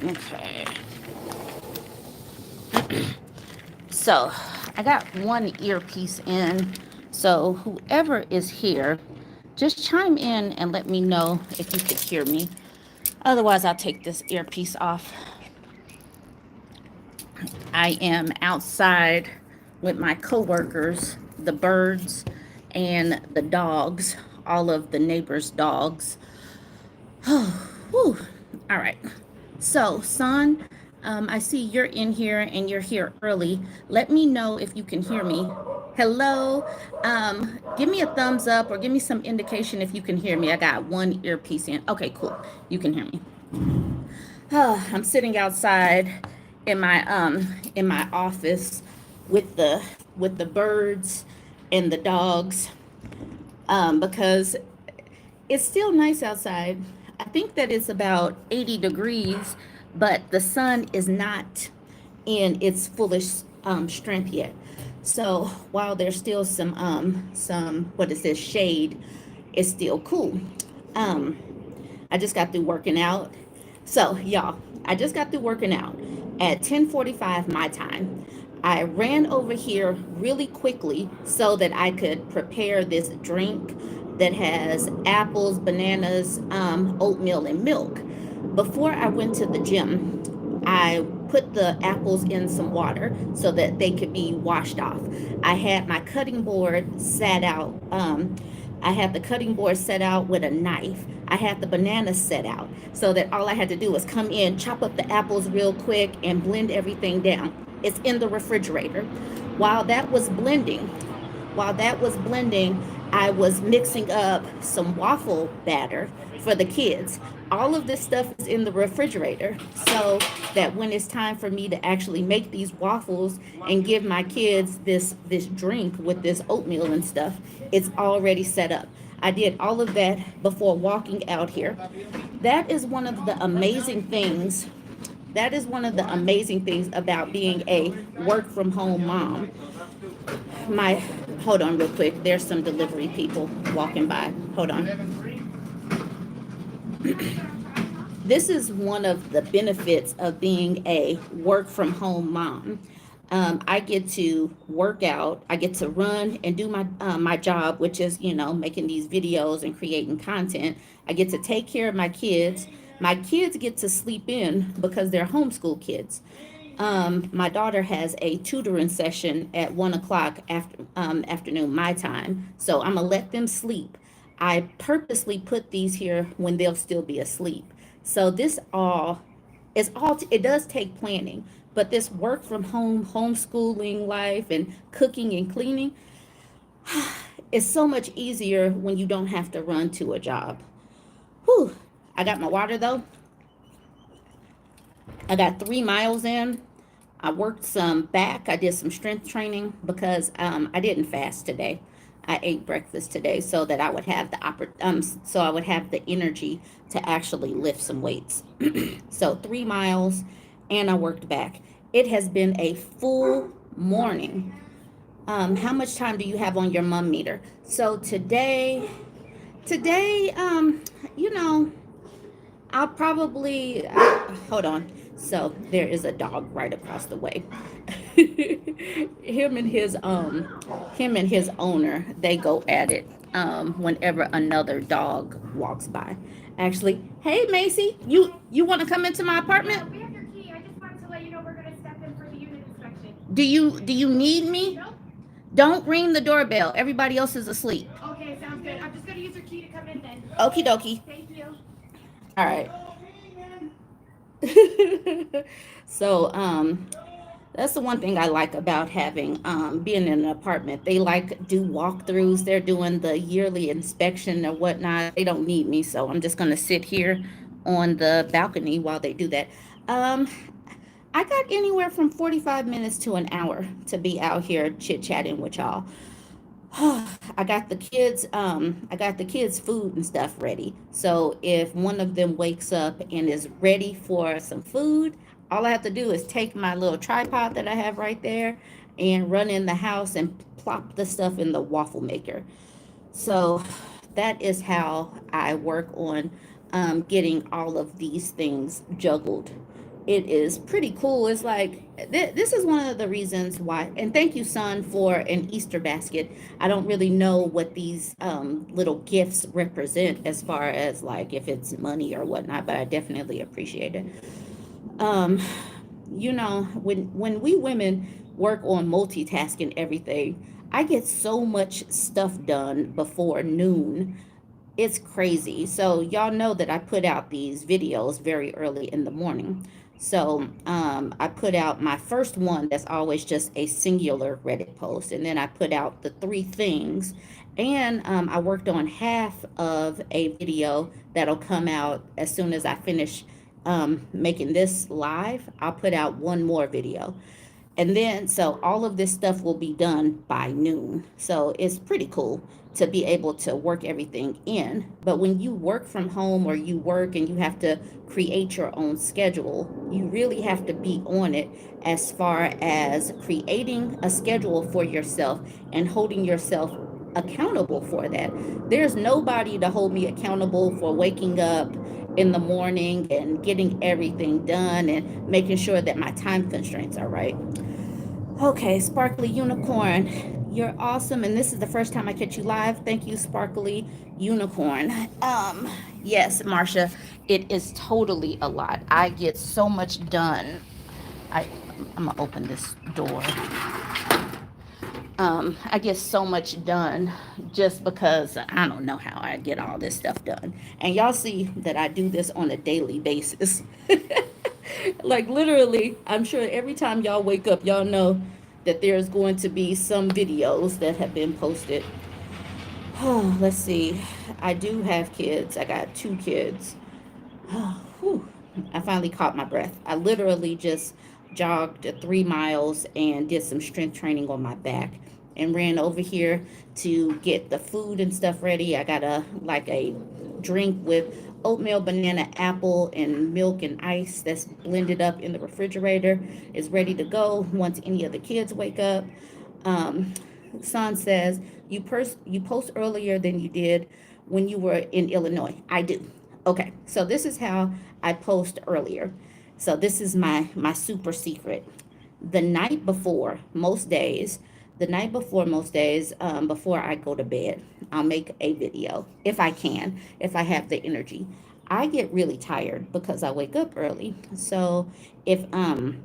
Okay. So I got one earpiece in. So whoever is here, just chime in and let me know if you could hear me. Otherwise, I'll take this earpiece off. I am outside with my coworkers, the birds, and the dogs, all of the neighbors' dogs. Whew. All right. So, son, I see you're in here and you're here early. Let me know if you can hear me. Hello. Give me a thumbs up or give me some indication if you can hear me. I got one earpiece in. Okay, cool. You can hear me. I'm sitting outside in my office with the birds and the dogs because it's still nice outside. I think that it's about 80 degrees, but the sun is not in its fullest strength yet. So while there's still some what is this shade, it's still cool. Um, I just got through working out. So, y'all, I just got through working out at 10:45 my time. I ran over here really quickly so that I could prepare this drink that has apples, bananas, oatmeal, and milk. Before I went to the gym, I put the apples in some water so that they could be washed off. I had my cutting board set out. I had the cutting board set out with a knife. I had the bananas set out so that all I had to do was come in, chop up the apples real quick, and blend everything down. It's in the refrigerator. While that was blending, while that was blending, I was mixing up some waffle batter for the kids. All of this stuff is in the refrigerator so that when it's time for me to actually make these waffles and give my kids this drink with this oatmeal and stuff, it's already set up. I did all of that before walking out here. That is one of the amazing things. That is one of the amazing things about being a work from home mom. My Hold on real quick. There's some delivery people walking by. Hold on. This is one of the benefits of being a work from home mom. I get to work out. I get to run and do my job, which is making these videos and creating content. I get to take care of my kids. My kids get to sleep in because they're homeschool kids. My daughter has a tutoring session at 1 o'clock afternoon my time, so I'm gonna let them sleep. I purposely put these here when they'll still be asleep. So this all is all. It does take planning, but this work from home homeschooling life and cooking and cleaning is so much easier when you don't have to run to a job. Whew. I got my water though. I got 3 miles in. I worked some back. I did some strength training because I didn't fast today. I ate breakfast today so that I would have so I would have the energy to actually lift some weights. So 3 miles, and I worked back. It has been a full morning. How much time do you have on your mom meter? So today, you know, I'll probably hold on. So there is a dog right across the way. Him and his owner, they go at it whenever another dog walks by. Actually, hey Macy, you want to come into my apartment? We have your key. I just wanted to let you know we're gonna step in for the unit inspection. Do you need me? Nope. Don't ring the doorbell. Everybody else is asleep. Okay, sounds good. I'm just gonna use your key to come in then. Okie dokie. Thank you. All right. So that's the one thing I like about having being in an apartment. They like do walkthroughs. They're doing the yearly inspection or whatnot. They don't need me, so I'm just gonna sit here on the balcony while they do that. Um, I got anywhere from 45 minutes to an hour to be out here chit chatting with y'all. I got the kids food and stuff ready. So if one of them wakes up and is ready for some food, all I have to do is take my little tripod that I have right there and run in the house and plop the stuff in the waffle maker. So that is how I work on getting all of these things juggled it is pretty cool. It's like this is one of the reasons why. And thank you, son, for an Easter basket. I don't really know what these little gifts represent as far as like if it's money or whatnot, but I definitely appreciate it. Um, when we women work on multitasking everything, I get so much stuff done before noon. It's crazy. So y'all know that I put out these videos very early in the morning. So I put out my first one that's always just a singular Reddit post, and then I put out the three things, and I worked on half of a video that'll come out as soon as I finish making this live. I'll put out one more video. And then, so all of this stuff will be done by noon. So it's pretty cool to be able to work everything in. But when you work from home or you work and you have to create your own schedule, you really have to be on it as far as creating a schedule for yourself and holding yourself accountable for that. There's nobody to hold me accountable for waking up in the morning and getting everything done and making sure that my time constraints are right. Okay, Sparkly Unicorn, you're awesome, and this is the first time I catch you live. Thank you, Sparkly Unicorn. Yes, Marsha, it is totally a lot. I get so much done. I, I'm gonna open this door. I get so much done just because I don't know how I get all this stuff done. And y'all see that I do this on a daily basis. Like literally, I'm sure every time y'all wake up, y'all know that there's going to be some videos that have been posted. Oh, let's see. I do have kids. I got two kids. Whew. I finally caught my breath. I literally just jogged 3 miles and did some strength training on my back and ran over here to get the food and stuff ready. I got a drink with oatmeal, banana, apple, and milk and ice that's blended up in the refrigerator. Is ready to go once any of the kids wake up. Um, Son says you post earlier than you did when you were in Illinois. I do. Okay, so this is how I post earlier. So this is my super secret. The night before, most days, before I go to bed, I'll make a video if I can, if I have the energy. I get really tired because I wake up early. So if um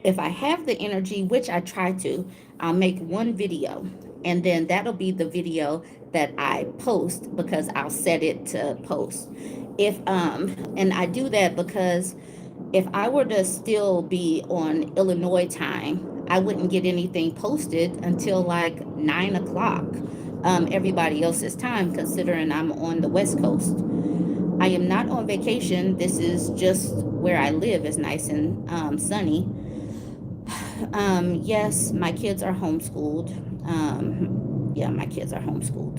if I have the energy, which I try to, I'll make one video and then that'll be the video that I post because I'll set it to post. If and I do that because if I were to still be on Illinois time, I wouldn't get anything posted until like 9 o'clock, everybody else's time, considering I'm on the West Coast. I am not on vacation. This is just where I live. It's nice and sunny. Yes, my kids are homeschooled. Yeah, my kids are homeschooled.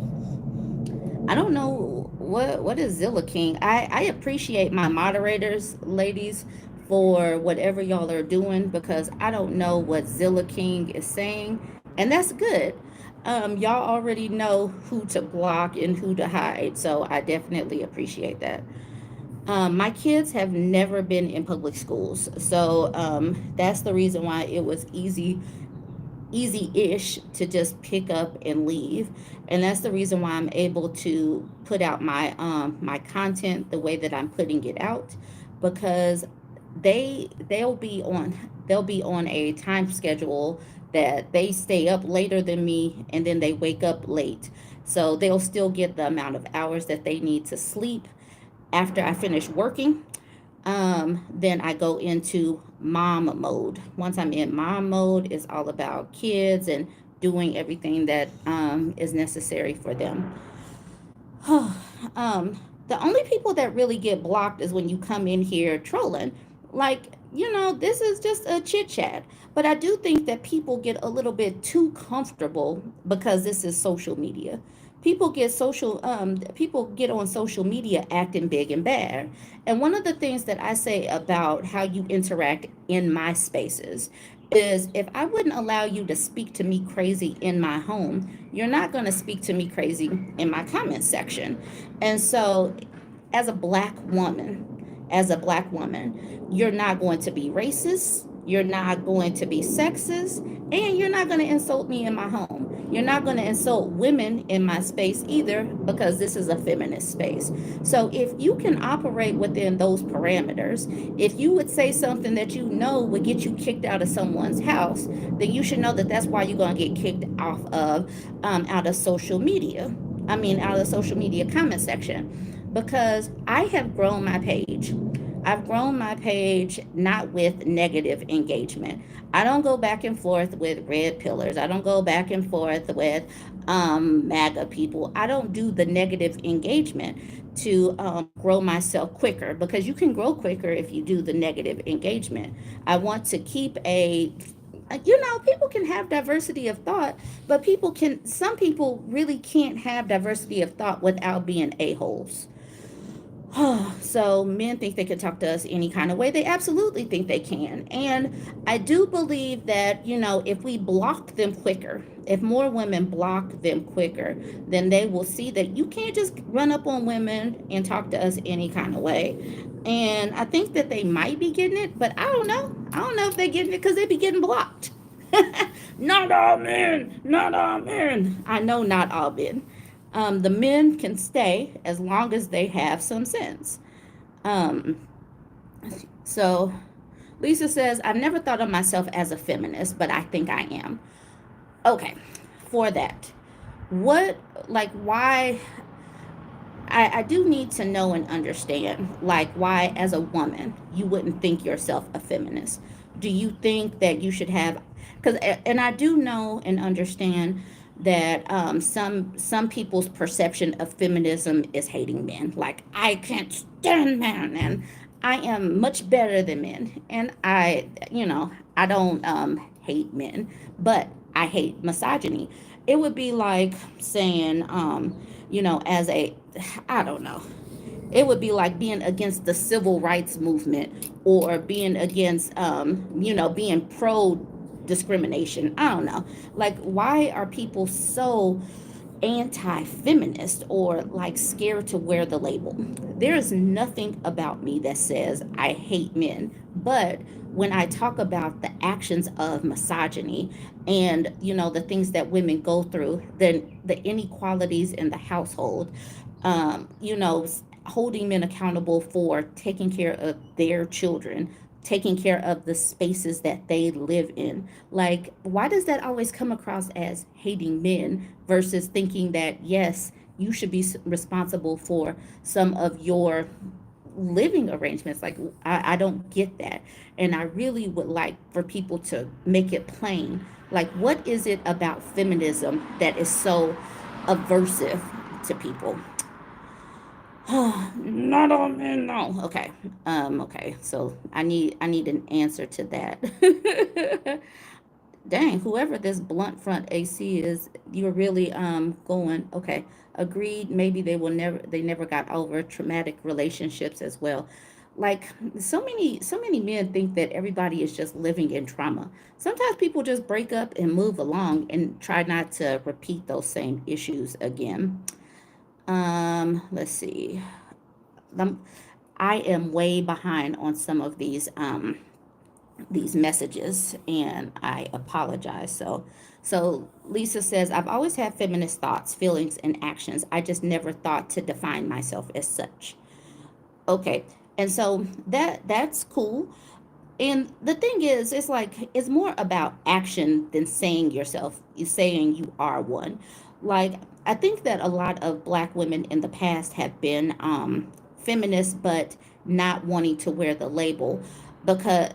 I don't know what is Zilla King. I appreciate my moderators, ladies, for whatever y'all are doing because I don't know what Zilla King is saying, and that's good. Y'all already know who to block and who to hide, so I definitely appreciate that. My kids have never been in public schools, so that's the reason why it was easy-ish to just pick up and leave, and that's the reason why I'm able to put out my content the way that I'm putting it out because they'll be on a time schedule that they stay up later than me and then they wake up late, so they'll still get the amount of hours that they need to sleep after I finish working. Then I go into mom mode. Once I'm in mom mode, it's all about kids and doing everything that is necessary for them. The only people that really get blocked is when you come in here trolling. Like, this is just a chit chat. But I do think that people get a little bit too comfortable because this is social media. People get on social media acting big and bad. And one of the things that I say about how you interact in my spaces is if I wouldn't allow you to speak to me crazy in my home, you're not going to speak to me crazy in my comment section. And so, as a black woman, as a black woman. You're not going to be racist. You're not going to be sexist. And you're not going to insult me in my home. You're not going to insult women in my space either, because this is a feminist space. So if you can operate within those parameters, if you would say something that you know would get you kicked out of someone's house, then you should know that that's why you're going to get kicked off of out of social media. I mean, out of the social media comment section, because I have grown my page. I've grown my page not with negative engagement. I don't go back and forth with red pillars. I don't go back and forth with MAGA people. I don't do the negative engagement to grow myself quicker, because you can grow quicker if you do the negative engagement. I want to keep people can have diversity of thought, but some people really can't have diversity of thought without being a-holes. So men think they can talk to us any kind of way. They absolutely think they can. And I do believe that, if we block them quicker, if more women block them quicker, then they will see that you can't just run up on women and talk to us any kind of way. And I think that they might be getting it, but I don't know. I don't know if they're getting it because they be getting blocked. Not all men. Not all men. I know not all men. The men can stay as long as they have some sense. Um, so Lisa says, I've never thought of myself as a feminist, but I think I am. Okay, for that. What, why? I do need to know and understand, why, as a woman, you wouldn't think yourself a feminist. Do you think that you should have, and I do know and understand that some people's perception of feminism is hating men. Like, I can't stand men, and I am much better than men. And I don't hate men, but I hate misogyny. It would be like saying, as a, I don't know. It would be like being against the civil rights movement, or being against, being pro discrimination. I don't know. Like, why are people so anti-feminist, or scared to wear the label? There is nothing about me that says I hate men, but when I talk about the actions of misogyny, and the things that women go through, then the inequalities in the household, holding men accountable for taking care of their children, taking care of the spaces that they live in. Like, why does that always come across as hating men versus thinking that, yes, you should be responsible for some of your living arrangements? Like, I don't get that. And I really would like for people to make it plain. Like, what is it about feminism that is so aversive to people? Not all men, no. Okay. Okay. So I need an answer to that. Dang, whoever this blunt front AC is, you're really going, okay. Agreed. Maybe they never got over traumatic relationships as well. Like, so many men think that everybody is just living in trauma. Sometimes people just break up and move along and try not to repeat those same issues again. Let's see. Um, I am way behind on some of these messages, and I apologize. So Lisa says, I've always had feminist thoughts, feelings, and actions. I just never thought to define myself as such. Okay. And so that's cool. And the thing is, it's like, it's more about action than saying you are one. Like, I think that a lot of black women in the past have been feminists, but not wanting to wear the label, because,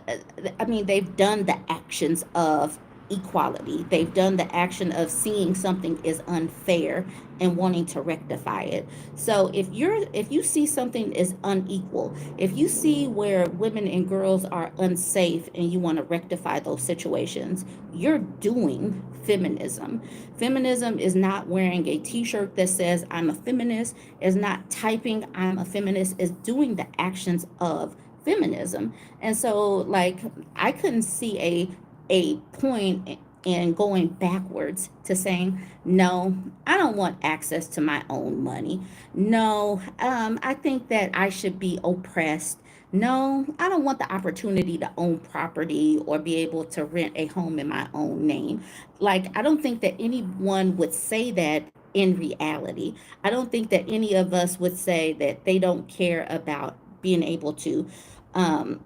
I mean, they've done the actions of equality. They've done the action of seeing something is unfair and wanting to rectify it. So if you see something is unequal, if you see where women and girls are unsafe and you want to rectify those situations, you're doing feminism. Feminism is not wearing a t-shirt that says I'm a feminist, is not typing I'm a feminist, is doing the actions of feminism. And so, like, I couldn't see a point in going backwards to saying, no, I don't want access to my own money. No, I think that I should be oppressed No, I don't want the opportunity to own property or be able to rent a home in my own name. Like, I don't think that anyone would say that in reality. I don't think that any of us would say that they don't care about being able to um,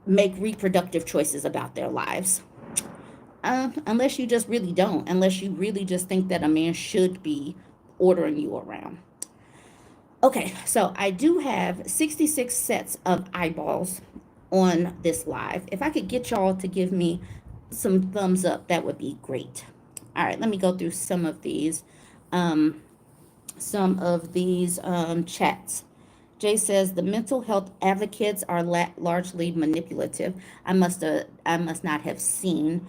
make reproductive choices about their lives. Unless you just really don't, unless you really just think that a man should be ordering you around. Okay, so I do have 66 sets of eyeballs on this live. If I could get y'all to give me some thumbs up, that would be great. All right, let me go through um, chats. Jay says the mental health advocates are largely manipulative. I must not have seen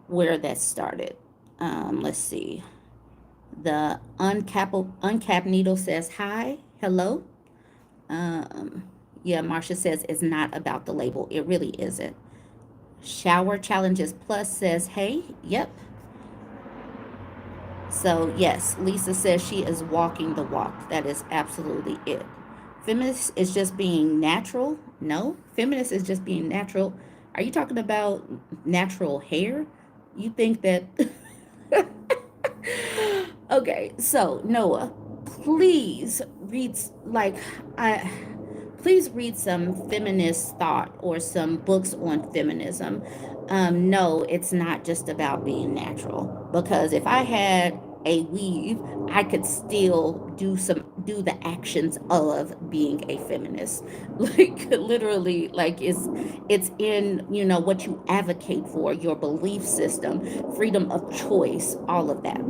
where that started. Let's see. The uncapped needle says hi, hello. Um, yeah, Marcia says it's not about the label. It really isn't. Shower Challenges Plus says, hey, yep. So, yes, Lisa says she is walking the walk. That is absolutely it. Feminist is just being natural? No, feminist is just being natural. Are you talking about natural hair? You think that. Okay, so Noah, please read like I please read some feminist thought or some books on feminism. No, it's not just about being natural. Because if I had a weave, I could still do the actions of being a feminist. Like literally, like it's in what you advocate for, your belief system, freedom of choice, all of that.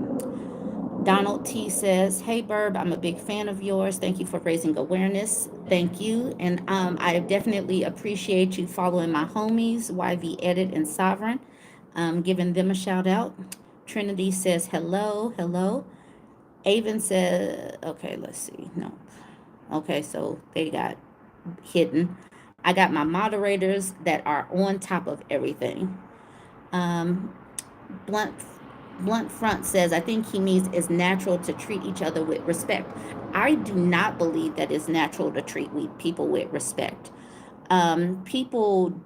Donald T says, hey, Burb, I'm a big fan of yours. Thank you for raising awareness. Thank you. And I definitely appreciate you following my homies, YV Edit and Sovereign, giving them a shout out. Trinity says, hello, hello. Avon says, okay, let's see. No. Okay, so they got hidden. I got my moderators that are on top of everything. Um, Blunt Blunt Front says, I think he means it's natural to treat each other with respect. I do not believe that it's natural to treat people with respect. People,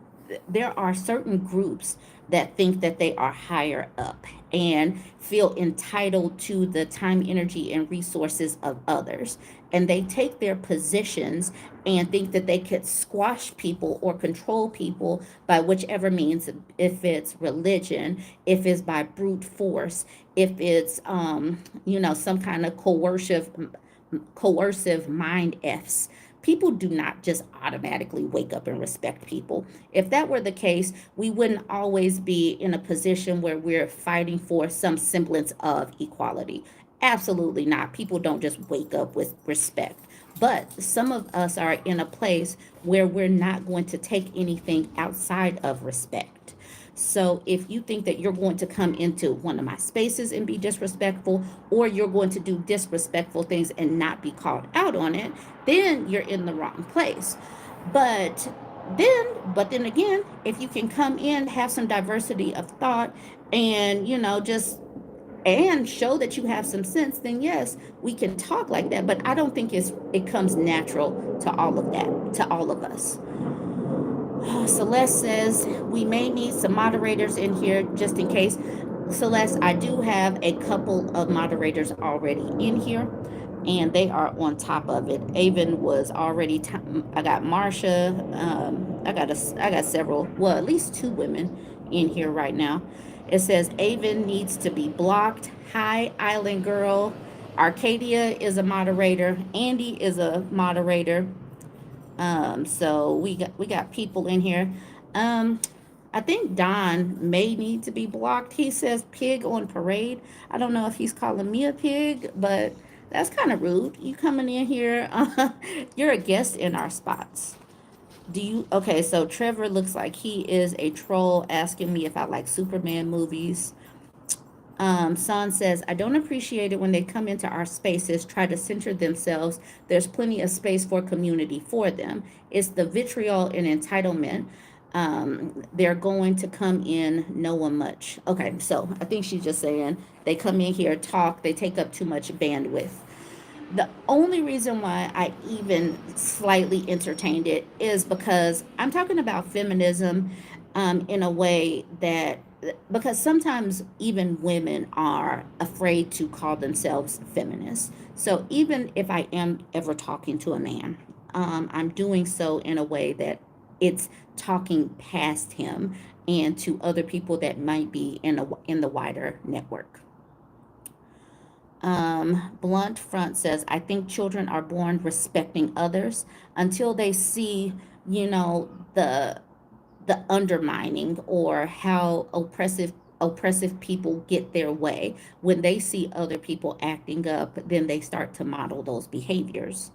there are certain groups that think that they are higher up and feel entitled to the time, energy, and resources of others. And they take their positions and think that they could squash people or control people by whichever means, if it's religion, if it's by brute force, if it's some kind of coercive mind f's. People do not just automatically wake up and respect people. If that were the case, we wouldn't always be in a position where we're fighting for some semblance of equality. Absolutely not. People don't just wake up with respect. But some of us are in a place where we're not going to take anything outside of respect. So if you think that you're going to come into one of my spaces and be disrespectful, or you're going to do disrespectful things and not be called out on it, then you're in the wrong place. But but then again, if you can come in, have some diversity of thought, and just and show that you have some sense, then yes, we can talk like that. But I don't think it comes natural to all of us. Celeste says we may need some moderators in here just in case. Celeste, I do have a couple of moderators already in here, and they are on top of it. Avon was already. I got Marsha. I got several. Well, at least two women in here right now. It says Avon needs to be blocked. Hi, Island Girl. Arcadia is a moderator. Andy is a moderator. So we got people in here. Um, I think Don may need to be blocked. He says pig on parade. I don't know if he's calling me a pig, but that's kind of rude. You coming in here? You're a guest in our spots. Do you? Okay, so Trevor looks like he is a troll asking me if I like Superman movies. Son says, I don't appreciate it when they come into our spaces, try to center themselves. There's plenty of space for community for them. It's the vitriol and entitlement. They're going to come in knowing much. Okay, so I think she's just saying they come in here, talk, they take up too much bandwidth. The only reason why I even slightly entertained it is because I'm talking about feminism in a way that, because sometimes even women are afraid to call themselves feminists. So even if I am ever talking to a man, I'm doing so in a way that it's talking past him and to other people that might be in the wider network. Blunt Front says, I think children are born respecting others until they see, you know, the undermining or how oppressive people get their way. When they see other people acting up, then they start to model those behaviors.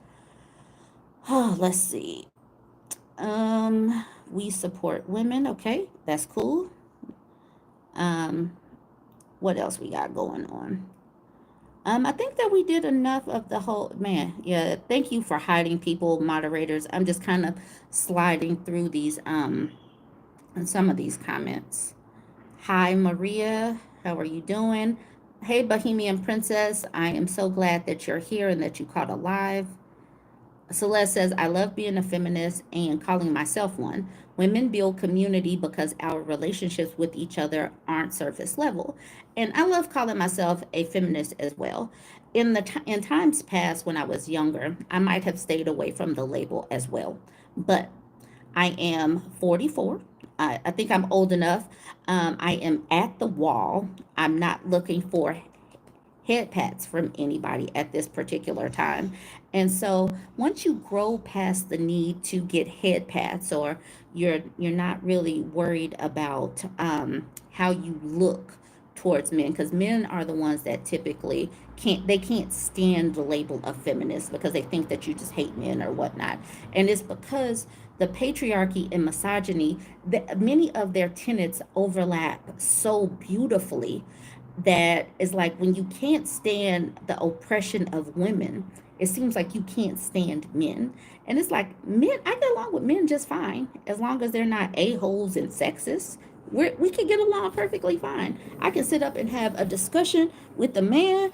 Oh, let's see. We support women. Okay, that's cool. Um, what else we got going on? I think that we did enough of the whole man. Yeah, thank you for hiding people, moderators. I'm just kind of sliding through these some of these comments. Hi Maria, how are you doing? Hey Bohemian Princess, I am so glad that you're here and that you caught a live. Celeste says, I love being a feminist and calling myself one. Women build community because our relationships with each other aren't surface level. And I love calling myself a feminist as well. In times past when I was younger, I might have stayed away from the label as well. But I am 44. I think I'm old enough. I am at the wall. I'm not looking for head pats from anybody at this particular time. And so once you grow past the need to get head pats, or you're not really worried about how you look towards men, because men are the ones that typically can't stand the label of feminist because they think that you just hate men or whatnot. And it's because the patriarchy and misogyny, many of their tenets overlap so beautifully that is like, when you can't stand the oppression of women, it seems like you can't stand men. And it's like, men, I get along with men just fine as long as they're not a-holes and sexist. We can get along perfectly fine. I can sit up and have a discussion with the man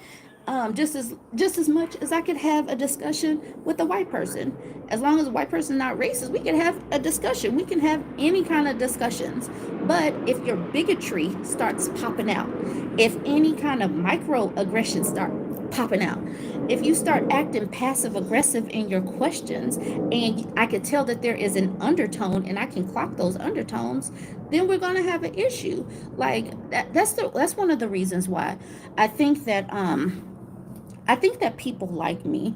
just as much as I could have a discussion with a white person. As long as the white person is not racist, we can have a discussion. We can have any kind of discussions. But if your bigotry starts popping out, if any kind of microaggressions start popping out, if you start acting passive aggressive in your questions, and I can tell that there is an undertone and I can clock those undertones, then we're going to have an issue. Like that's one of the reasons why I think that I think that people like me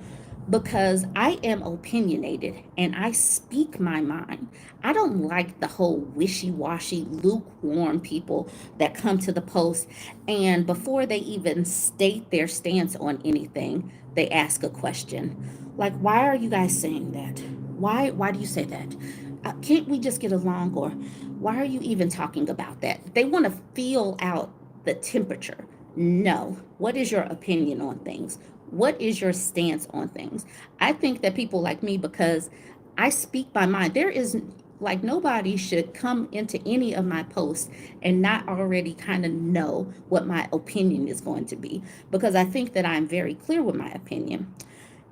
because I am opinionated and I speak my mind. I don't like the whole wishy washy, lukewarm people that come to the post and before they even state their stance on anything, they ask a question. Like, why are you guys saying that? Why do you say that? Can't we just get along? Or why are you even talking about that? They want to feel out the temperature. No. What is your opinion on things? What is your stance on things? I think that people like me, because I speak my mind. There is, like, nobody should come into any of my posts and not already kind of know what my opinion is going to be, because I think that I'm very clear with my opinion.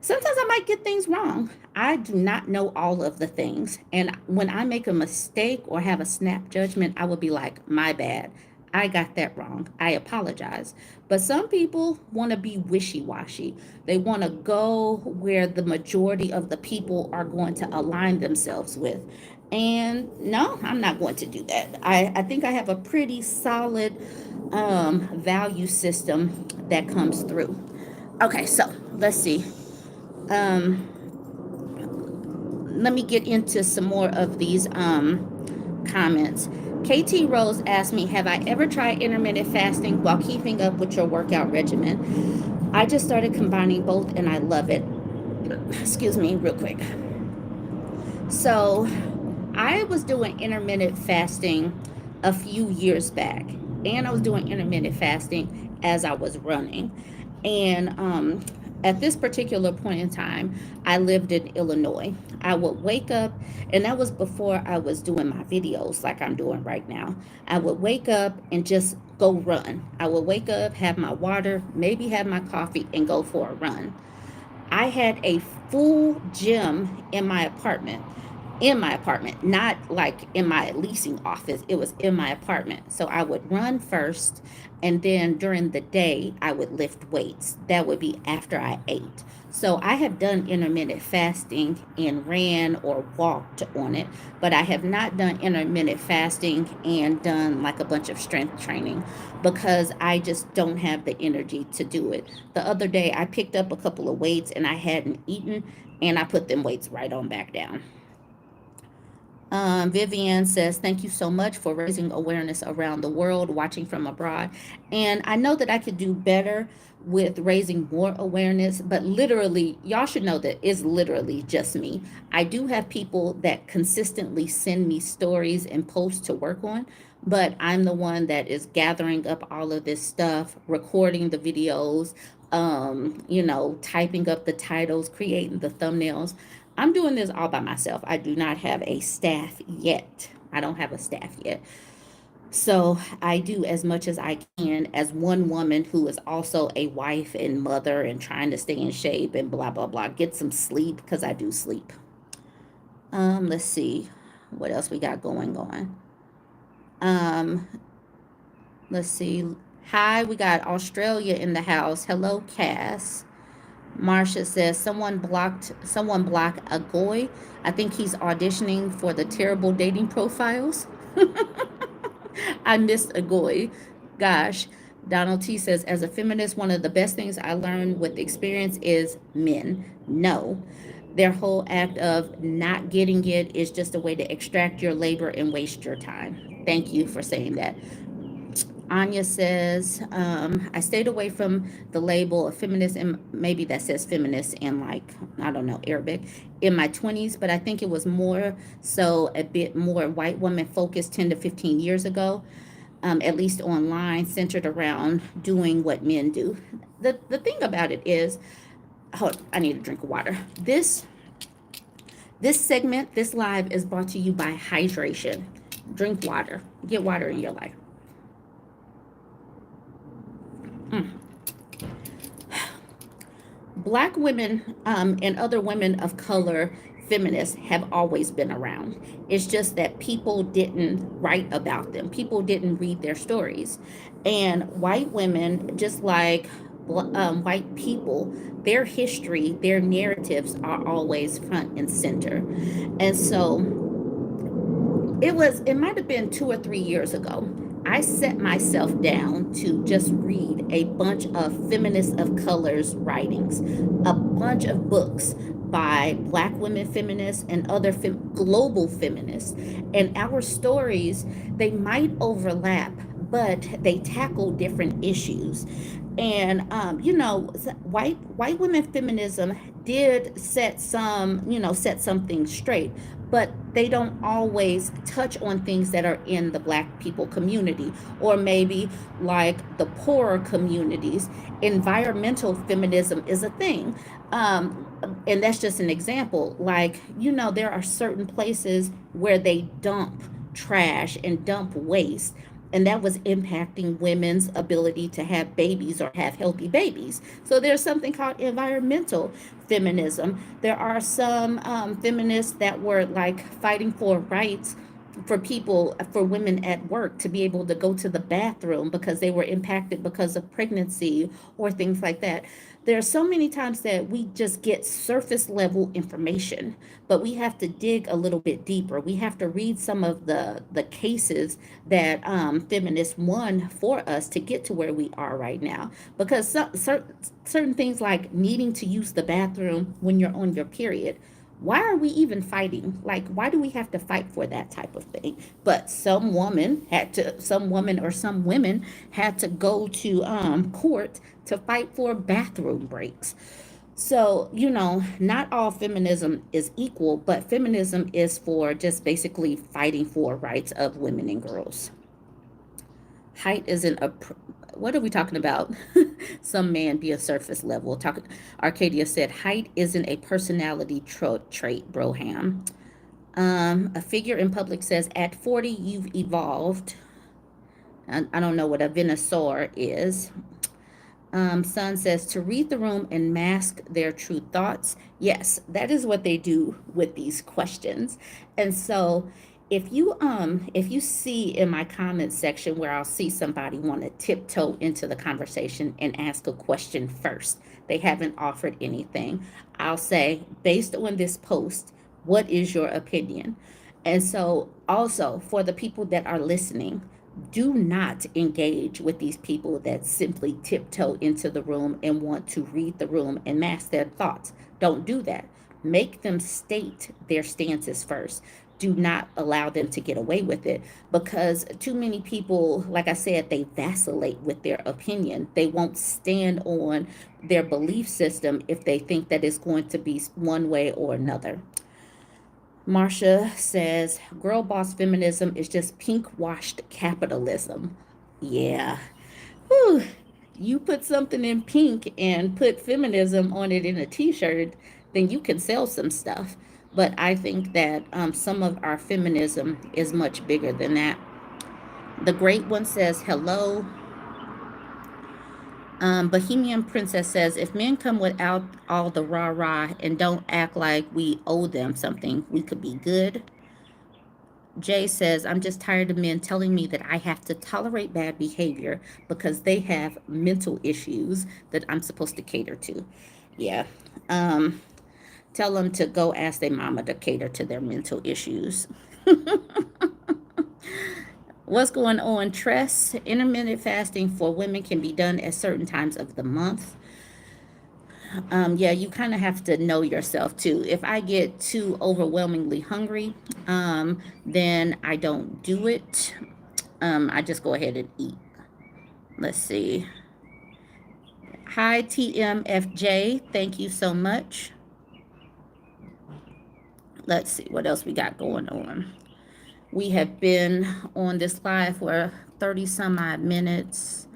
Sometimes I might get things wrong. I do not know all of the things. And when I make a mistake or have a snap judgment, I will be like, my bad. I got that wrong. I apologize. But some people want to be wishy washy. They want to go where the majority of the people are going to align themselves with. And no, I'm not going to do that. I think I have a pretty solid value system that comes through. Okay, so let's see. Um, Let me get into some more of these comments. KT Rose asked me, have I ever tried intermittent fasting while keeping up with your workout regimen? I just started combining both and I love it. Excuse me, real quick. So, I was doing intermittent fasting a few years back, and I was doing intermittent fasting as I was running. And at this particular point in time, I lived in Illinois. I would wake up, and that was before I was doing my videos like I'm doing right now. I would wake up and just go run. I would wake up, have my water, maybe have my coffee, and go for a run. I had a full gym in my apartment. In my apartment, not like in my leasing office. It was in my apartment. So I would run first, and then during the day, I would lift weights. That would be after I ate. So I have done intermittent fasting and ran or walked on it, but I have not done intermittent fasting and done like a bunch of strength training because I just don't have the energy to do it. The other day, I picked up a couple of weights and I hadn't eaten, and I put them weights right on back down. Vivian says, thank you so much for raising awareness around the world, watching from abroad. And I know that I could do better with raising more awareness, but literally, y'all should know that it's literally just me. I do have people that consistently send me stories and posts to work on, but I'm the one that is gathering up all of this stuff, recording the videos, typing up the titles, creating the thumbnails. I'm doing this all by myself. I do not have a staff yet. I don't have a staff yet. So I do as much as I can as one woman who is also a wife and mother and trying to stay in shape and blah, blah, blah. Get some sleep because I do sleep. Let's see what else we got going on. Um, let's see. Hi, we got Australia in the house. Hello, Cass. Marsha says someone blocked a goy. I think he's auditioning for the terrible dating profiles. I missed a goy. Gosh. Donald T says, as a feminist, one of the best things I learned with experience is men. No. Their whole act of not getting it is just a way to extract your labor and waste your time. Thank you for saying that. Anya says, I stayed away from the label of feminist, and maybe that says feminist in like, I don't know, Arabic, in my 20s, but I think it was more so a bit more white woman focused 10 to 15 years ago, at least online, centered around doing what men do. The thing about it is, hold, I need a drink of water. This segment, this live is brought to you by hydration. Drink water. Get water in your life. Mm. Black women and other women of color feminists have always been around. It's just that people didn't write about them, people didn't read their stories. And white women, just like white people, their history, their narratives are always front and center. And so it might have been 2 or 3 years ago. I set myself down to just read a bunch of feminists of colors writings, a bunch of books by black women feminists and other global feminists. And our stories, they might overlap, but they tackle different issues. And white women feminism did set some things straight, but they don't always touch on things that are in the black people community, or maybe like the poorer communities. Environmental feminism is a thing. And that's just an example. Like, there are certain places where they dump trash and dump waste, and that was impacting women's ability to have babies or have healthy babies. So there's something called environmental feminism. There are some feminists that were like fighting for rights for people, for women at work to be able to go to the bathroom because they were impacted because of pregnancy or things like that. There are so many times that we just get surface level information, but we have to dig a little bit deeper. We have to read some of the cases that feminists won for us to get to where we are right now. Because certain things like needing to use the bathroom when you're on your period, why are we even fighting? Like, why do we have to fight for that type of thing? But some woman or some women had to go to court to fight for bathroom breaks. So, not all feminism is equal, but feminism is for just basically fighting for rights of women and girls. Height isn't a what are we talking about? Some man be a surface level. Arcadia said height isn't a personality trait, Broham. A figure in public says at 40 you've evolved. I don't know what a venusaur is. Son says to read the room and mask their true thoughts. Yes, that is what they do with these questions. And so if you see in my comments section where I'll see somebody want to tiptoe into the conversation and ask a question first, they haven't offered anything. I'll say, based on this post, what is your opinion? And so, also for the people that are listening, do not engage with these people that simply tiptoe into the room and want to read the room and mask their thoughts. Don't do that. Make them state their stances first. Do not allow them to get away with it, because too many people, like I said, they vacillate with their opinion. They won't stand on their belief system if they think that it's going to be one way or another. Marcia says, girl boss feminism is just pink washed capitalism. Yeah. Whew. You put something in pink and put feminism on it in a t shirt, then you can sell some stuff. But I think that some of our feminism is much bigger than that. The Great One says, hello. Bohemian Princess says, if men come without all the rah rah and don't act like we owe them something, we could be good. Jay says, I'm just tired of men telling me that I have to tolerate bad behavior because they have mental issues that I'm supposed to cater to. Yeah. Um, Tell them to go ask their mama to cater to their mental issues. What's going on, Tress? Intermittent fasting for women can be done at certain times of the month. Yeah, you kind of have to know yourself too. If I get too overwhelmingly hungry, then I don't do it. I just go ahead and eat. Let's see. Hi, TMFJ. Thank you so much. Let's see what else we got going on. We have been on this live for 30 some odd minutes.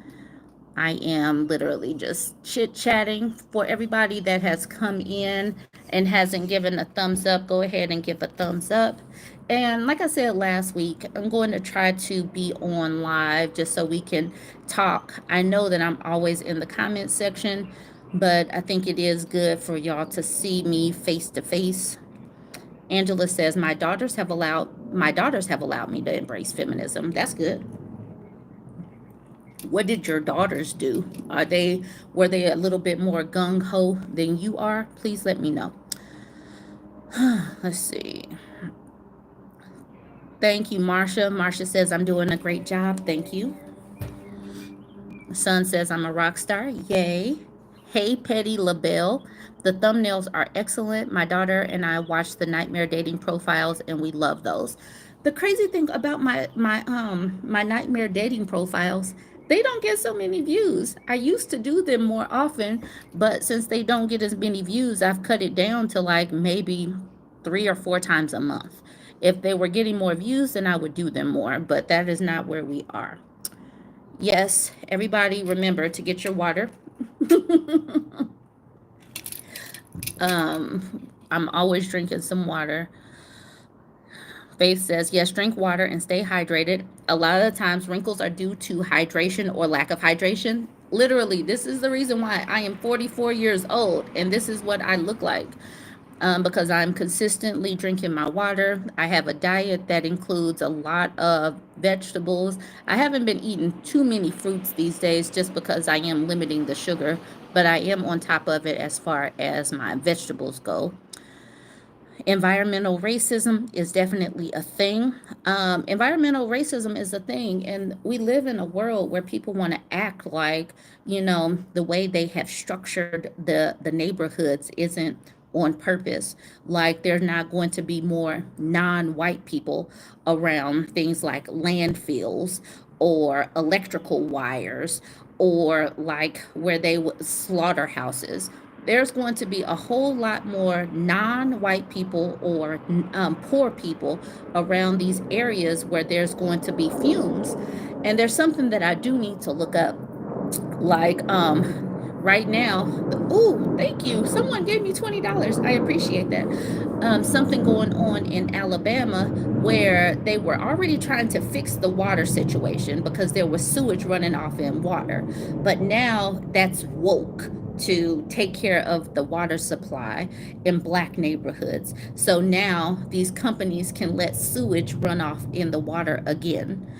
I am literally just chit chatting. For everybody that has come in and hasn't given a thumbs up, go ahead and give a thumbs up. And like I said last week, I'm going to try to be on live just so we can talk. I know that I'm always in the comment section, but I think it is good for y'all to see me face to face. Angela says, my daughters have allowed me to embrace feminism. That's good. What did your daughters do? Were they a little bit more gung ho than you are? Please let me know. Let's see. Thank you, Marsha. Marsha says, I'm doing a great job. Thank you. Son says, I'm a rock star. Yay. Hey, Petty LaBelle. The thumbnails are excellent. My daughter and I watched the nightmare dating profiles and we love those. The crazy thing about my nightmare dating profiles, they don't get so many views. I used to do them more often, but since they don't get as many views, I've cut it down to like maybe 3 or 4 times a month. If they were getting more views, then I would do them more, but that is not where we are. Yes, everybody remember to get your water. I'm always drinking some water. Faith says, yes, drink water and stay hydrated. A lot of the times, wrinkles are due to hydration or lack of hydration. Literally, this is the reason why I am 44 years old and this is what I look like. Because I'm consistently drinking my water. I have a diet that includes a lot of vegetables. I haven't been eating too many fruits these days just because I am limiting the sugar, but I am on top of it as far as my vegetables go. Environmental racism is definitely a thing. Environmental racism is a thing, and we live in a world where people want to act like, the way they have structured the neighborhoods isn't on purpose. Like there's not going to be more non-white people around things like landfills or electrical wires or like where they would slaughterhouses. There's going to be a whole lot more non-white people or poor people around these areas where there's going to be fumes. And there's something that I do need to look up, like right now, oh, thank you. Someone gave me $20. I appreciate that. Something going on in Alabama where they were already trying to fix the water situation because there was sewage running off in water. But now that's woke to take care of the water supply in black neighborhoods. So now these companies can let sewage run off in the water again.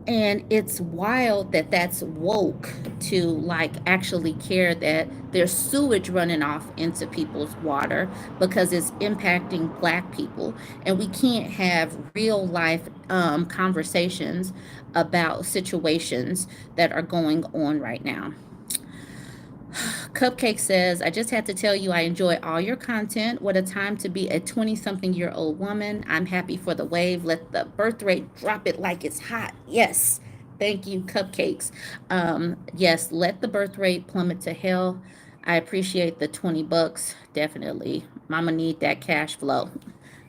And it's wild that that's woke to like actually care that there's sewage running off into people's water because it's impacting black people. And we can't have real life conversations about situations that are going on right now. Cupcake says, I just had to tell you I enjoy all your content. What a time to be a 20 something year old woman. I'm happy for the wave. Let the birth rate drop it like it's hot. Yes. Thank you, Cupcakes. Yes, let the birth rate plummet to hell. I appreciate the 20 bucks. Definitely. Mama need that cash flow.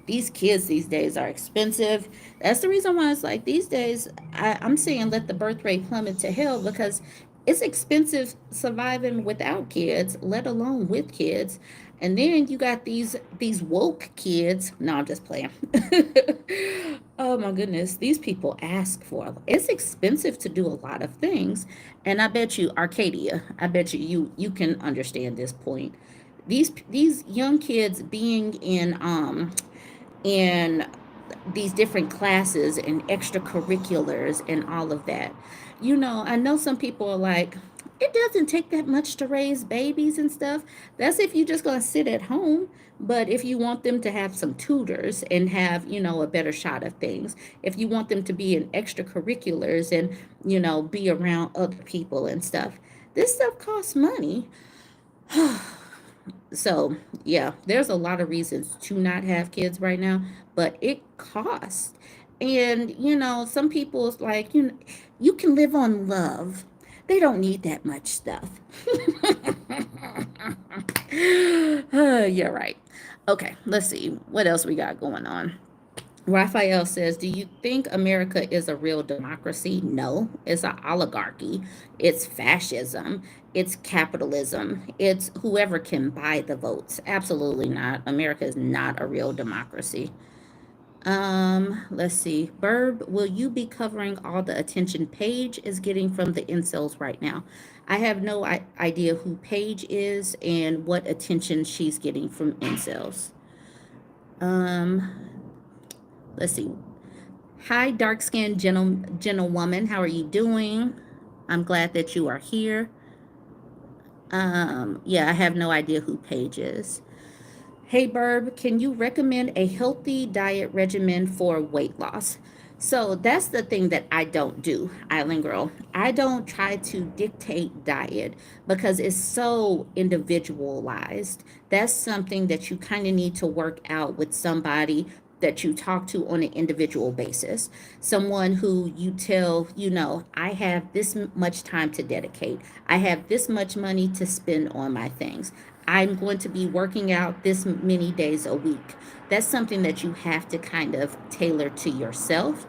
These kids these days are expensive. That's the reason why it's like these days I'm saying let the birth rate plummet to hell because it's expensive surviving without kids, let alone with kids. And then you got these woke kids. No, I'm just playing. Oh my goodness, these people ask for it's expensive to do a lot of things. And I bet you, Arcadia, I bet you can understand this point. These young kids being in these different classes and extracurriculars and all of that. I know some people are like, it doesn't take that much to raise babies and stuff. That's if you're just going to sit at home. But if you want them to have some tutors and have, a better shot of things, if you want them to be in extracurriculars and, be around other people and stuff, this stuff costs money. So, yeah, there's a lot of reasons to not have kids right now, but it costs. And, some people's like, you can live on love. They don't need that much stuff. You're right. Okay, let's see what else we got going on. Raphael says, do you think America is a real democracy? No, it's an oligarchy. It's fascism. It's capitalism. It's whoever can buy the votes. Absolutely not. America is not a real democracy. Let's see. Burb, will you be covering all the attention Paige is getting from the incels right now? I have no idea who Paige is and what attention she's getting from incels. Um, let's see. Hi, dark skinned gentlewoman. How are you doing? I'm glad that you are here. Yeah, I have no idea who Paige is. Hey, Burb, can you recommend a healthy diet regimen for weight loss? So that's the thing that I don't do, Island Girl. I don't try to dictate diet because it's so individualized. That's something that you kind of need to work out with somebody that you talk to on an individual basis. Someone who you tell, I have this much time to dedicate. I have this much money to spend on my things. I'm going to be working out this many days a week. That's something that you have to kind of tailor to yourself.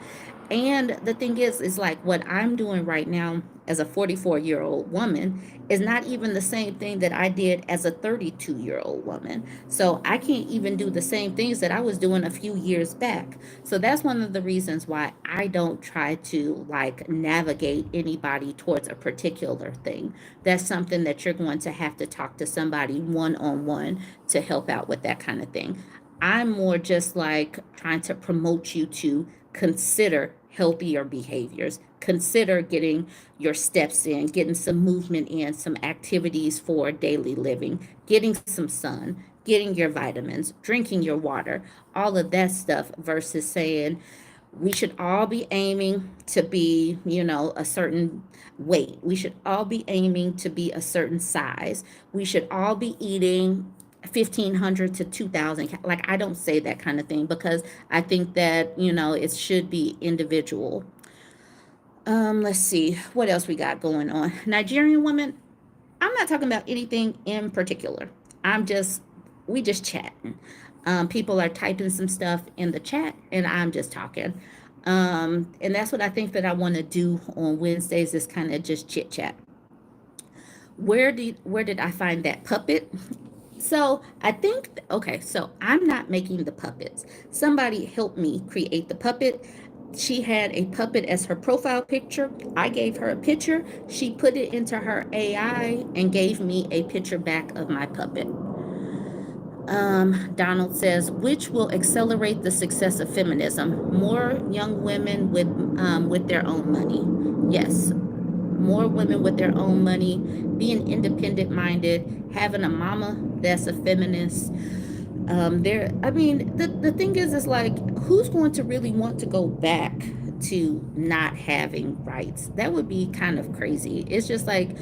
And the thing is like what I'm doing right now as a 44-year-old woman is not even the same thing that I did as a 32-year-old woman. So I can't even do the same things that I was doing a few years back. So that's one of the reasons why I don't try to like navigate anybody towards a particular thing. That's something that you're going to have to talk to somebody one on one to help out with that kind of thing. I'm more just like trying to promote you to consider healthier behaviors. Consider getting your steps in, getting some movement in, some activities for daily living, getting some sun, getting your vitamins, drinking your water, all of that stuff versus saying, we should all be aiming to be, a certain weight. We should all be aiming to be a certain size. We should all be eating 1,500 to 2,000. Like, I don't say that kind of thing because I think that, it should be individual. Let's see what else we got going on. Nigerian woman, I'm not talking about anything in particular. We just chatting. People are typing some stuff in the chat and I'm just talking. And that's what I think that I want to do on Wednesdays is kind of just chit chat. Where did I find that puppet? So I think, okay, so I'm not making the puppets. Somebody helped me create the puppet. She had a puppet as her profile picture. I gave her a picture. She put it into her AI and gave me a picture back of my puppet. Donald says, which will accelerate the success of feminism? More young women with their own money. Yes, more women with their own money, being independent minded, having a mama that's a feminist. I mean, the thing is like, who's going to really want to go back to not having rights? That would be kind of crazy. It's just like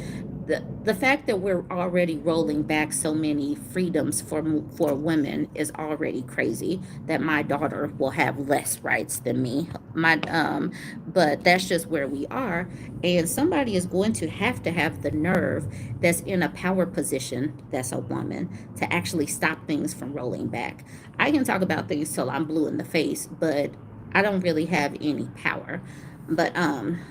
the fact that we're already rolling back so many freedoms for women is already crazy. That my daughter will have less rights than me. But that's just where we are, and somebody is going to have the nerve that's in a power position, that's a woman, to actually stop things from rolling back. I can talk about things till I'm blue in the face, but I don't really have any power. But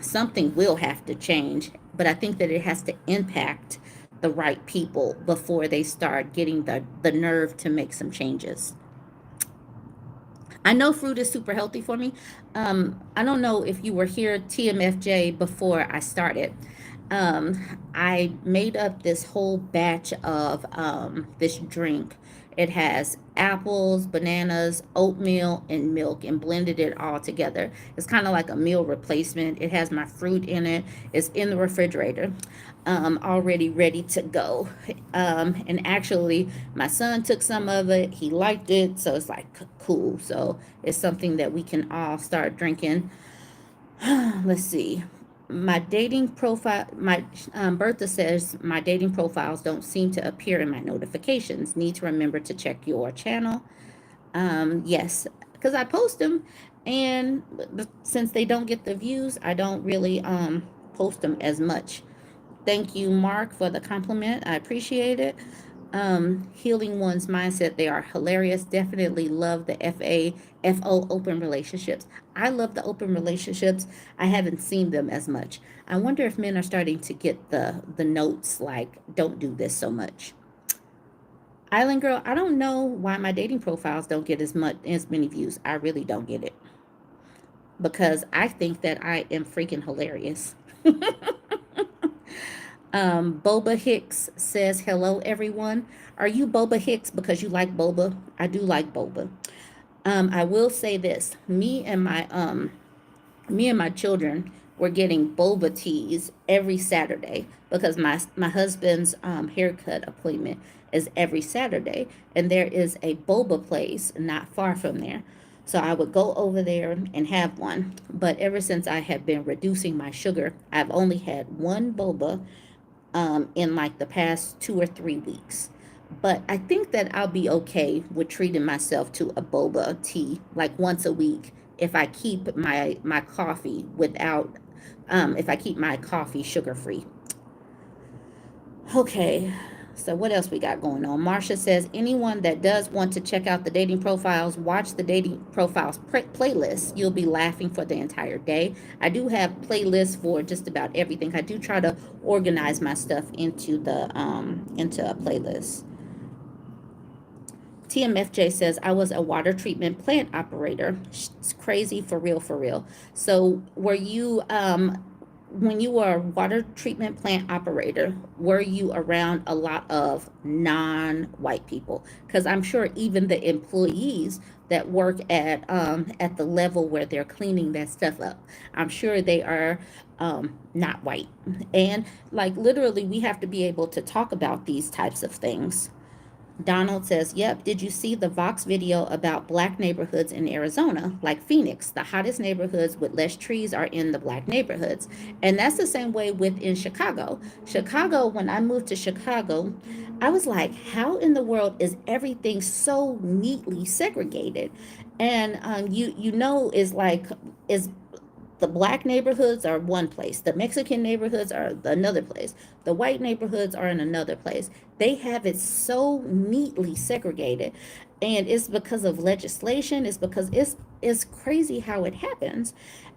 something will have to change. But I think that it has to impact the right people before they start getting the nerve to make some changes. I know fruit is super healthy for me. I don't know if you were here, TMFJ, before I started. I made up this whole batch of this drink. It has apples, bananas, oatmeal, and milk, and blended it all together. It's kind of like a meal replacement. It has my fruit in it. It's in the refrigerator, already ready to go. And actually, my son took some of it. He liked it, so it's like cool. So it's something that we can all start drinking. Let's see. My dating profile, my Bertha says my dating profiles don't seem to appear in my notifications. Need to remember to check your channel. Yes, because I post them, and since they don't get the views, I don't really post them as much. Thank you, Mark, for the compliment. I appreciate it. Healing one's mindset. They are hilarious. Definitely love the FO open relationships. I love the open relationships. I haven't seen them as much. I wonder if men are starting to get the notes like, don't do this so much. Island girl, I don't know why my dating profiles don't get as many views. I really don't get it because I think that I am freaking hilarious. Boba Hicks says, hello, everyone. Are you Boba Hicks because you like boba? I do like boba. I will say this. Me and my children were getting boba teas every Saturday because my husband's haircut appointment is every Saturday, and there is a boba place not far from there. So I would go over there and have one. But ever since I have been reducing my sugar, I've only had one boba in like the past 2 or 3 weeks. But I think that I'll be okay with treating myself to a boba tea like once a week if I keep my coffee if I keep my coffee sugar free. Okay, so what else we got going on? Marsha says, anyone that does want to check out the dating profiles, watch the dating profiles playlist. You'll be laughing for the entire day. I do have playlists for just about everything. I do try to organize my stuff into a playlist. TMFJ says, I was a water treatment plant operator. It's crazy, for real, for real. So were you when you were a water treatment plant operator, were you around a lot of non-white people? Because I'm sure even the employees that work at the level where they're cleaning that stuff up, I'm sure they are not white. And like literally, we have to be able to talk about these types of things. Donald says, yep, did you see the Vox video about black neighborhoods in Arizona, like Phoenix? The hottest neighborhoods with less trees are in the black neighborhoods. And that's the same way within Chicago. Chicago, when I moved to Chicago, I was like, how in the world is everything so neatly segregated? And is the black neighborhoods are one place, the Mexican neighborhoods are another place, the white neighborhoods are in another place. They have it so neatly segregated, and it's because of legislation. It's because it's crazy how it happens.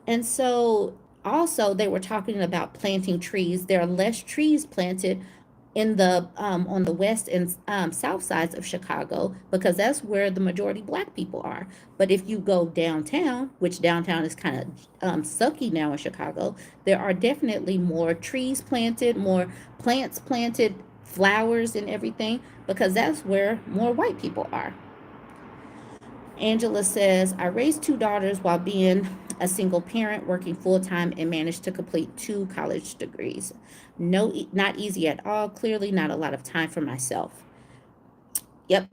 And so also they were talking about planting trees. There are less trees planted in the on the west and south sides of Chicago, because that's where the majority black people are. But if you go downtown, which downtown is kind of sucky now in Chicago, there are definitely more trees planted, more plants planted, flowers and everything, because that's where more white people are. Angela says, I raised two daughters while being a single parent, working full time, and managed to complete two college degrees. No, not easy at all. Clearly, not a lot of time for myself. Yep.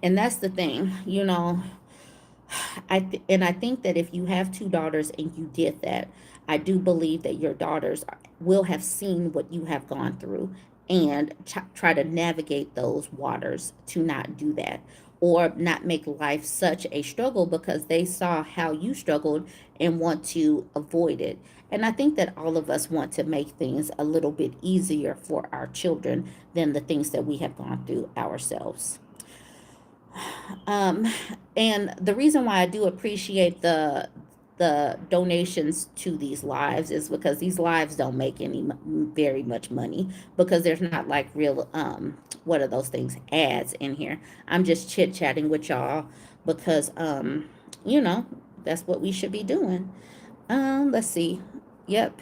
And that's the thing, and I think that if you have two daughters and you did that, I do believe that your daughters will have seen what you have gone through and try to navigate those waters to not do that, or not make life such a struggle because they saw how you struggled and want to avoid it. And I think that all of us want to make things a little bit easier for our children than the things that we have gone through ourselves. Um, and the reason why I do appreciate the donations to these lives is because these lives don't make very much money, because there's not like real what are those things, ads in here. I'm just chit chatting with y'all because you know that's what we should be doing. Let's see. Yep.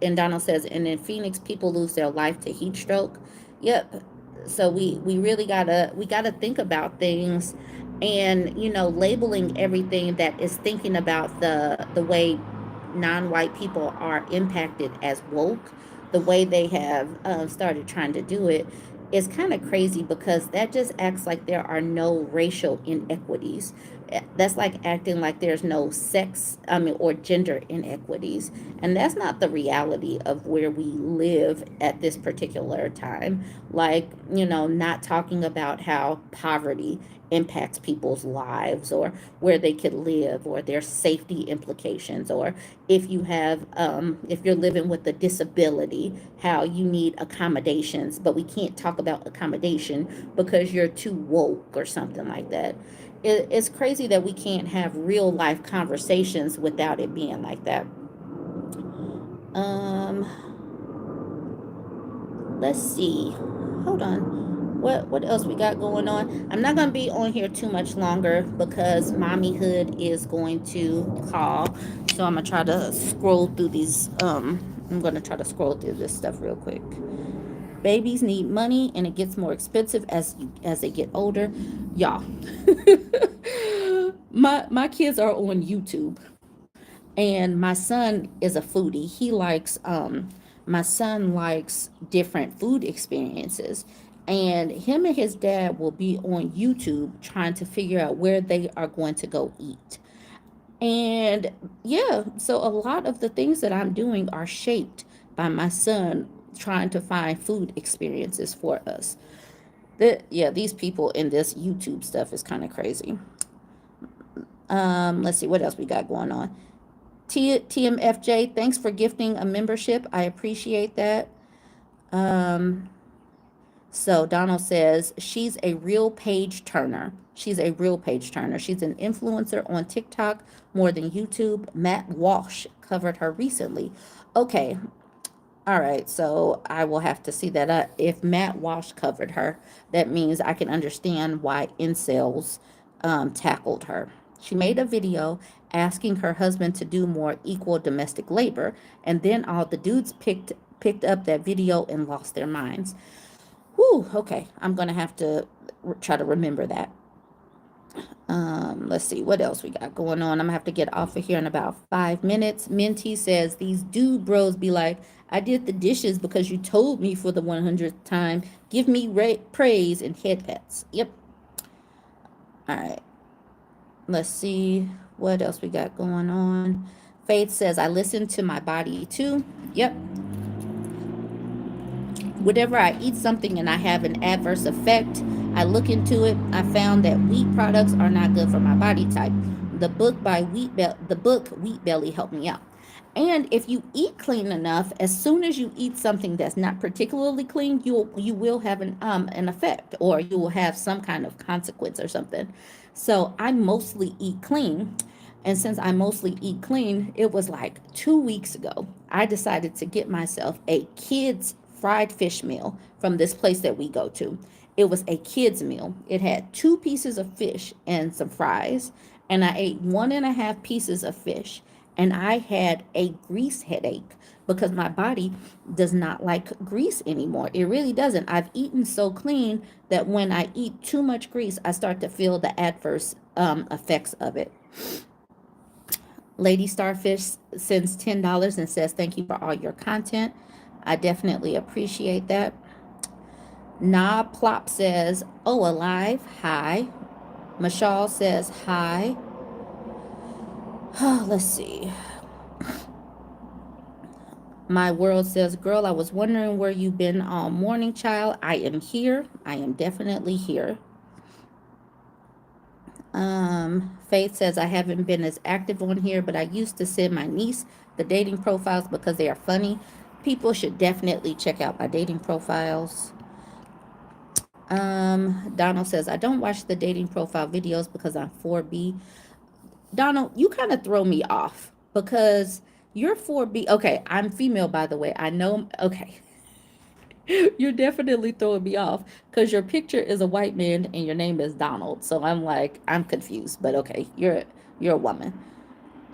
And Donald says, and in Phoenix, people lose their life to heat stroke. Yep. So we really gotta think about things, and labeling everything that is thinking about the way non-white people are impacted as woke, the way they have started trying to do it, is kind of crazy, because that just acts like there are no racial inequities. That's like acting like there's no sex, or gender inequities. And that's not the reality of where we live at this particular time. Like, not talking about how poverty impacts people's lives, or where they could live, or their safety implications, or if you're living with a disability, how you need accommodations, but we can't talk about accommodation because you're too woke or something like that. It's crazy that we can't have real life conversations without it being like that. Um, let's see. Hold on. What else we got going on? I'm not gonna be on here too much longer because mommyhood is going to call. So I'm gonna try to scroll through these. I'm gonna try to scroll through this stuff real quick. Babies need money, and it gets more expensive as they get older. Y'all, my kids are on YouTube, and my son is a foodie. My son likes different food experiences, and him and his dad will be on YouTube trying to figure out where they are going to go eat. And yeah, so a lot of the things that I'm doing are shaped by my son trying to find food experiences for us. Yeah, these people in this YouTube stuff is kind of crazy. Let's see what else we got going on. TMFJ, thanks for gifting a membership. I appreciate that. Um, so Donald says she's a real page turner. She's a real page turner. She's an influencer on TikTok more than YouTube. Matt Walsh covered her recently. Okay, all right, so I will have to see that. If Matt Walsh covered her, that means I can understand why incels tackled her. She made a video asking her husband to do more equal domestic labor, and then all the dudes picked up that video and lost their minds. Whew, okay, I'm gonna have to try to remember that. Let's see what else we got going on. I'm gonna have to get off of here in about 5 minutes. Minty says these dude bros be like, I did the dishes because you told me for the 100th time. Give me praise and head pats. Yep. All right. Let's see what else we got going on. Faith says I listen to my body too. Yep. Whenever I eat something and I have an adverse effect, I look into it. I found that wheat products are not good for my body type. The book Wheat Belly helped me out. And if you eat clean enough, as soon as you eat something that's not particularly clean, you will have an effect, or you will have some kind of consequence or something. So I mostly eat clean. And since I mostly eat clean, it was like 2 weeks ago, I decided to get myself a kids fried fish meal from this place that we go to. It was a kids meal. It had 2 pieces of fish and some fries, and I ate 1.5 pieces of fish, and I had a grease headache because my body does not like grease anymore. It really doesn't. I've eaten so clean that when I eat too much grease, I start to feel the adverse effects of it. Lady Starfish sends $10 and says, "Thank you for all your content. I definitely appreciate that." Na Plop says, "Oh, alive. Hi." Michelle says, "Hi." Let's see. My World says, "Girl, I was wondering where you've been all morning, child. I am here. I am definitely here." Faith says, "I haven't been as active on here, but I used to send my niece the dating profiles because they are funny. People should definitely check out my dating profiles." Donald says, "I don't watch the dating profile videos because I'm 4B." Donald, you kind of throw me off because you're 4B. Okay, I'm female, by the way. I know. Okay. You're definitely throwing me off because your picture is a white man and your name is Donald. So I'm like, I'm confused, but okay, you're a woman.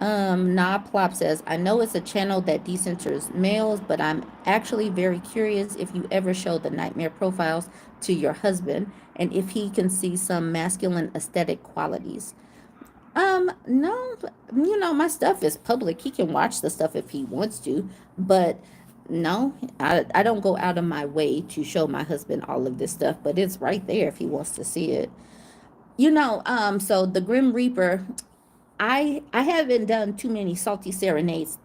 Na Plop says, "I know it's a channel that decenters males, but I'm actually very curious if you ever show the nightmare profiles to your husband and if he can see some masculine aesthetic qualities." No, my stuff is public. He can watch the stuff if he wants to, but no, I don't go out of my way to show my husband all of this stuff, but it's right there if he wants to see it. So the Grim Reaper, I haven't done too many salty serenades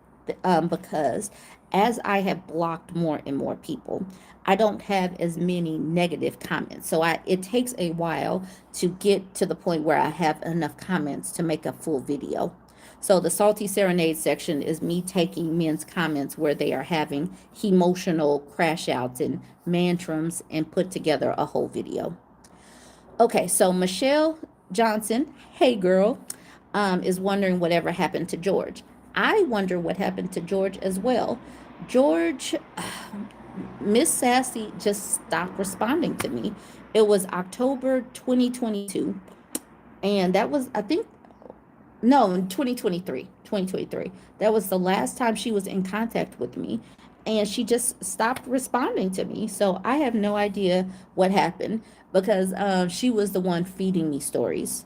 because as I have blocked more and more people, I don't have as many negative comments. So it takes a while to get to the point where I have enough comments to make a full video. So the salty serenade section is me taking men's comments where they are having emotional crash outs and mantrums and put together a whole video. Okay, so Michelle Johnson, hey girl, is wondering whatever happened to George. I wonder what happened to George as well. George, Miss Sassy just stopped responding to me. It was October 2022, and that was, I think, no, in 2023. That was the last time she was in contact with me, and she just stopped responding to me. So I have no idea what happened because she was the one feeding me stories.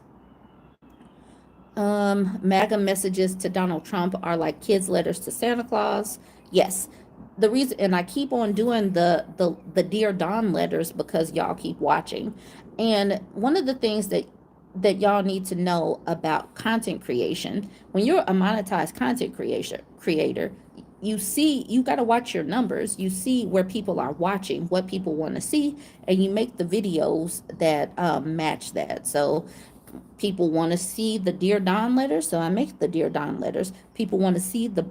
MAGA messages to Donald Trump are like kids' letters to Santa Claus. Yes. The reason, and I keep on doing the Dear Don letters because y'all keep watching. And one of the things that y'all need to know about content creation, when you're a monetized content creator, you got to watch your numbers. You see where people are watching, what people want to see, and you make the videos that match that. So people want to see the Dear Don letters, so I make the Dear Don letters. People want to see the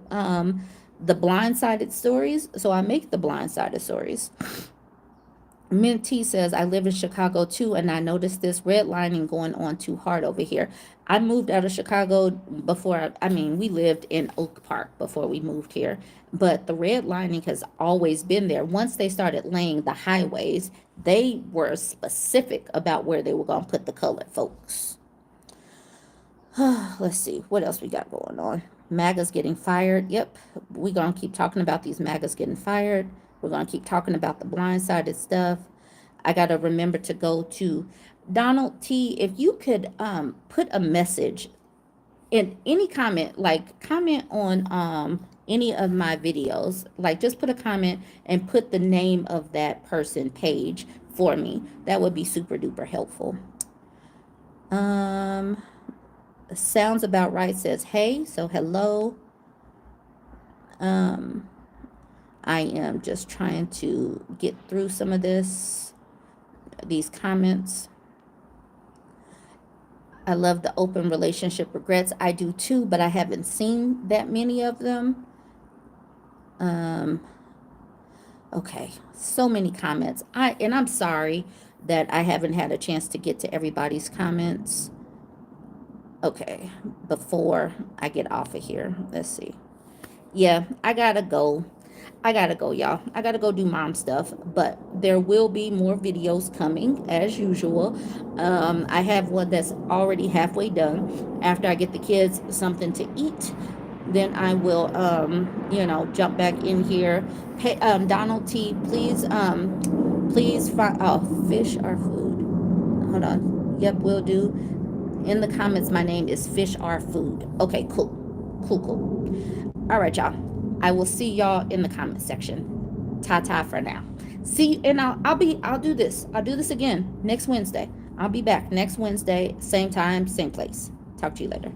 blindsided stories, so I make the blindsided stories. Minty says, "I live in Chicago too, and I noticed this redlining going on too hard over here." I moved out of Chicago before, we lived in Oak Park before we moved here, but the redlining has always been there. Once they started laying the highways, they were specific about where they were going to put the colored folks. Let's see, what else we got going on? MAGA's getting fired. Yep, we're going to keep talking about these MAGAs getting fired. We're going to keep talking about the blindsided stuff. I got to remember to go to Donald T. If you could put a message in any comment, like comment on any of my videos, like just put a comment and put the name of that person page for me. That would be super duper helpful. Sounds About Right says, "Hey," so hello. I am just trying to get through some of these comments. I love the open relationship regrets. I do too, but I haven't seen that many of them. Okay, so many comments. I'm sorry that I haven't had a chance to get to everybody's comments. Okay, before I get off of here, let's see. Yeah, I gotta go. I gotta go, y'all. I gotta go do mom stuff, but there will be more videos coming as usual. I have one that's already halfway done. After I get the kids something to eat, then I will, jump back in here. Hey, Donald T, please find, oh, fish are food. Hold on. Yep, will do. In the comments, my name is Fish Are Food. Okay, cool. Cool. All right, y'all. I will see y'all in the comment section. Ta-ta for now. See, and I'll do this. I'll do this again next Wednesday. I'll be back next Wednesday, same time, same place. Talk to you later.